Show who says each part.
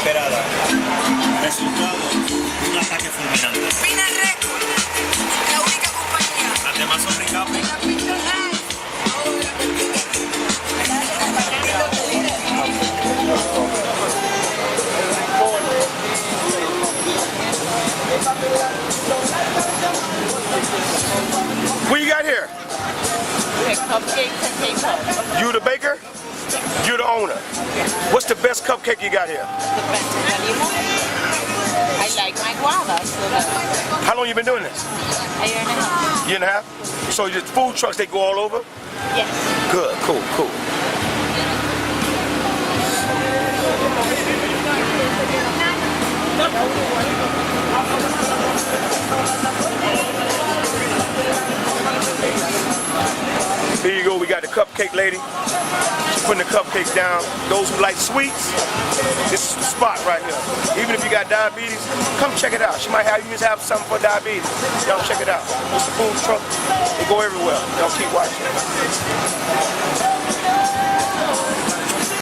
Speaker 1: inesperada. Resultado, un ataque fulminante.
Speaker 2: Pina Record, la única compañía.
Speaker 1: Las demás son recapes.
Speaker 3: What you got here?
Speaker 4: Cupcakes and cake pops.
Speaker 3: You the baker? You're the owner. What's the best cupcake you got here?
Speaker 4: The best in the limon. I like my guava, so that's
Speaker 3: How long you been doing this?
Speaker 4: a year and a half.
Speaker 3: Year and a half? So just food trucks, they go all over?
Speaker 4: Yes.
Speaker 3: Good, cool, cool. Here you go, we got the cupcake lady. She's putting the cupcakes down. Those who like sweets, this is the spot right here. Even if you got diabetes, come check it out. She might have you just have something for diabetes. Y'all check it out. It's the food truck. They go everywhere. Y'all keep watching.